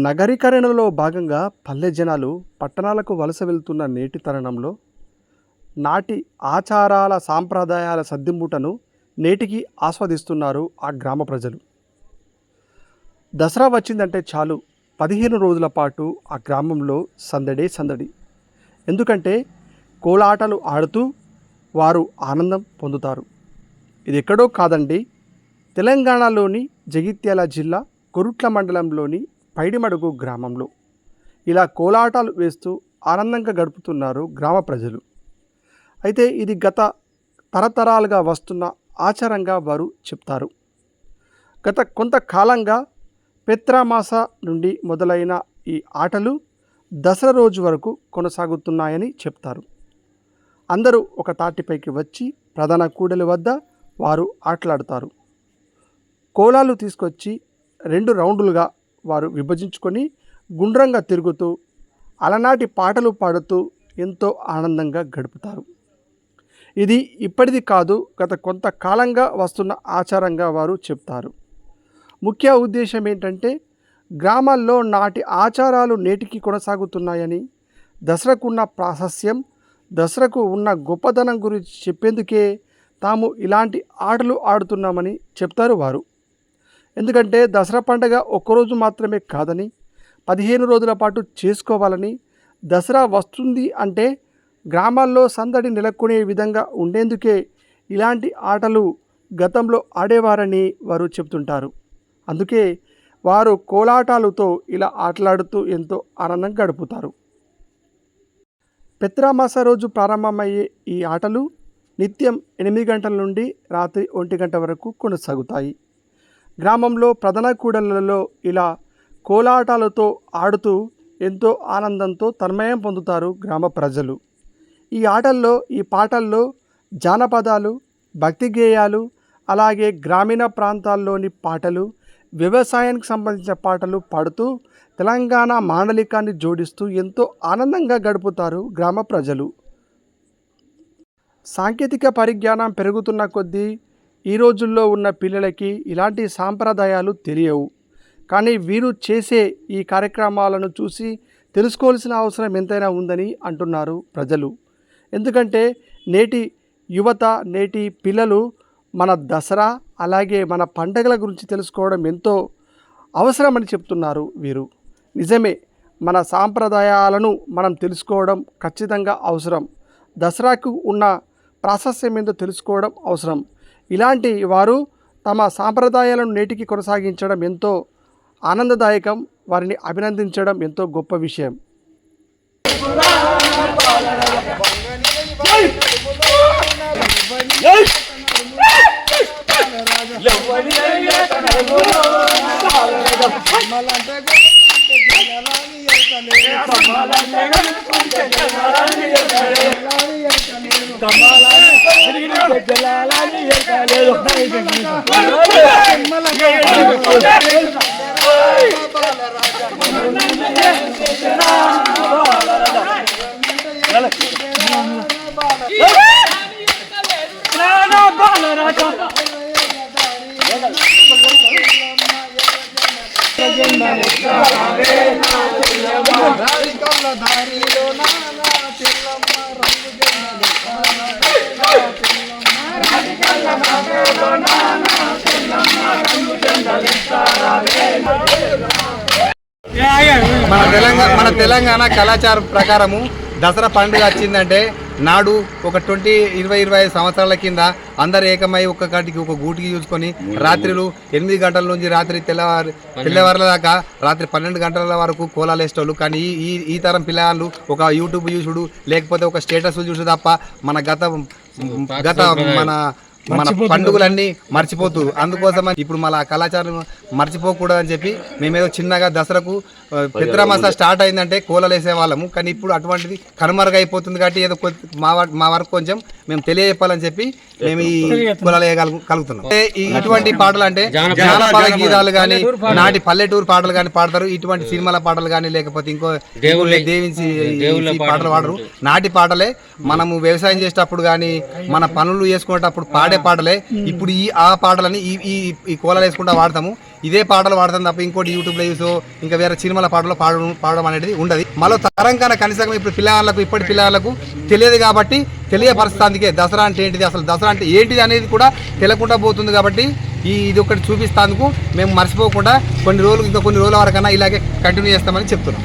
నగరీకరణలో భాగంగా పల్లె జనాలు పట్టణాలకు వలస వెళ్తున్న నేటి తరుణంలో నాటి ఆచారాల సాంప్రదాయాల సద్దింపుటను నేటికి ఆస్వాదిస్తున్నారు ఆ గ్రామ ప్రజలు. దసరా వచ్చిందంటే చాలు 15 రోజుల పాటు ఆ గ్రామంలో సందడే సందడి. ఎందుకంటే కోలాటలు ఆడుతూ వారు ఆనందం పొందుతారు. ఇది ఎక్కడో కాదండి, తెలంగాణలోని జగిత్యాల జిల్లా కొరుట్ల మండలంలోని పైడిమడుగు గ్రామంలో ఇలా కోలాటాలు వేస్తూ ఆనందంగా గడుపుతున్నారు గ్రామ ప్రజలు. అయితే ఇది గత తరతరాలుగా వస్తున్న ఆచారంగా వారు చెప్తారు. గత కొంతకాలంగా పెత్రామాస నుండి మొదలైన ఈ ఆటలు దసరా రోజు వరకు కొనసాగుతున్నాయని చెప్తారు. అందరూ ఒక తాటిపైకి వచ్చి ప్రధాన కూడలి వద్ద వారు ఆటలాడతారు. కోలాలు తీసుకొచ్చి 2 రౌండ్లుగా వారు విభజించుకొని గుండ్రంగా తిరుగుతూ అలనాటి పాటలు పాడుతూ ఎంతో ఆనందంగా గడుపుతారు. ఇది ఇప్పటిది కాదు, గత కొంతకాలంగా వస్తున్న ఆచారంగా వారు చెప్తారు. ముఖ్య ఉద్దేశం ఏంటంటే గ్రామాల్లో నాటి ఆచారాలు నేటికి కొనసాగుతున్నాయని, దసరాకున్న ప్రాశస్యం, దసరాకు ఉన్న గొప్పదనం గురించి చెప్పేందుకే తాము ఇలాంటి ఆటలు ఆడుతున్నామని చెప్తారు వారు. ఎందుకంటే దసరా పండుగ ఒక్కరోజు మాత్రమే కాదని 15 రోజుల పాటు చేసుకోవాలని, దసరా వస్తుంది అంటే గ్రామాల్లో సందడి నెలకొనే విధంగా ఉండేందుకే ఇలాంటి ఆటలు గతంలో ఆడేవారని వారు చెప్తుంటారు. అందుకే వారు కోలాటాలతో ఇలా ఆటలాడుతూ ఎంతో ఆనందంగా గడుపుతారు. పెత్రామాస రోజు ప్రారంభమయ్యే ఈ ఆటలు నిత్యం 8 గంటల నుండి రాత్రి 1 గంట వరకు కొనసాగుతాయి. గ్రామంలో ప్రధాన కూడళ్లలో ఇలా కోలాటాలతో ఆడుతూ ఎంతో ఆనందంతో తన్మయం పొందుతారు గ్రామ ప్రజలు. ఈ ఆటల్లో, ఈ పాటల్లో జానపదాలు, భక్తి గేయాలు, అలాగే గ్రామీణ ప్రాంతాల్లోని పాటలు, వ్యవసాయానికి సంబంధించిన పాటలు పాడుతూ తెలంగాణ మాండలికాన్ని జోడిస్తూ ఎంతో ఆనందంగా గడుపుతారు గ్రామ ప్రజలు. సాంకేతిక పరిజ్ఞానం పెరుగుతున్న కొద్దీ ఈ రోజుల్లో ఉన్న పిల్లలకి ఇలాంటి సాంప్రదాయాలు తెలియవు. కానీ వీరు చేసే ఈ కార్యక్రమాలను చూసి తెలుసుకోవాల్సిన అవసరం ఎంతైనా ఉందని అంటున్నారు ప్రజలు. ఎందుకంటే నేటి యువత, నేటి పిల్లలు మన దసరా అలాగే మన పండగల గురించి తెలుసుకోవడం ఎంతో అవసరమని చెప్తున్నారు వీరు. నిజమే, మన సాంప్రదాయాలను మనం తెలుసుకోవడం ఖచ్చితంగా అవసరం. దసరాకు ఉన్న ప్రాశస్యం ఏందో తెలుసుకోవడం అవసరం. ఇలాంటి వారు తమ సాంప్రదాయాలను నేటికి కొనసాగించడం ఎంతో ఆనందదాయకం. వారిని అభినందించడం ఎంతో గొప్ప విషయం. మన తెలంగాణ కళాచారం ప్రకారము దసరా పండుగ వచ్చిందంటే నాడు ఒక 20-25 సంవత్సరాల కింద అందరు ఏకమై ఒక కాటికి ఒక గూటికి చూసుకొని రాత్రులు 8 గంటల నుంచి రాత్రి తెల్లవారుల దాకా రాత్రి 12 గంటల వరకు కోలాలు వేసేటోళ్ళు. కానీ ఈ తరం పిల్లలు ఒక యూట్యూబ్ చూసుడు లేకపోతే ఒక స్టేటస్ చూసుడు తప్ప మన గత మన పండుగలన్నీ మర్చిపోతూ, అందుకోసం ఇప్పుడు మన కళాచారం మర్చిపోకూడదని చెప్పి మేమేదో చిన్నగా దసరాకు పెత్రామాస స్టార్ట్ అయిందంటే కోలలు వేసే వాళ్ళము. కానీ ఇప్పుడు అటువంటిది కనుమరుగైపోతుంది కాబట్టి ఏదో మా వరకు కొంచెం మేము తెలియజెప్పాలని చెప్పి మేము ఈ కోలాలు వేయగలుగుతున్నాం. ఇటువంటి పాటలు అంటే జానపద గీతాలు కానీ, నాటి పల్లెటూరు పాటలు కానీ పాడతారు. ఇటువంటి సినిమాల పాటలు కానీ లేకపోతే ఇంకో దేవించి పాటలు పాడరు. నాటి పాటలే మనము వ్యవసాయం చేసేటప్పుడు కానీ మన పనులు చేసుకునేటప్పుడు పాడి పాడే పాటలే ఇప్పుడు ఆ పాటలని ఈ కోలాలు వేసుకుంటా వాడతాము. ఇదే పాటలు వాడతాం తప్ప ఇంకోటి యూట్యూబ్లో యూస్ ఇంకా వేరే సినిమాల పాటలు పాడడం అనేది ఉండదు. మళ్ళీ తరంకన కనీసం ఇప్పుడు ఇప్పటి పిల్లలకు తెలియదు కాబట్టి తెలియపరుస్తాందుకే దసరా అంటే ఏంటిది, అసలు దసరా అంటే ఏంటిది అనేది కూడా తెలియకుండా పోతుంది. కాబట్టి ఇది ఒకటి చూపిస్తాందుకు మేము మర్చిపోకుండా కొన్ని రోజుల వరకన్నా ఇలాగే కంటిన్యూ చేస్తామని చెప్తున్నాం.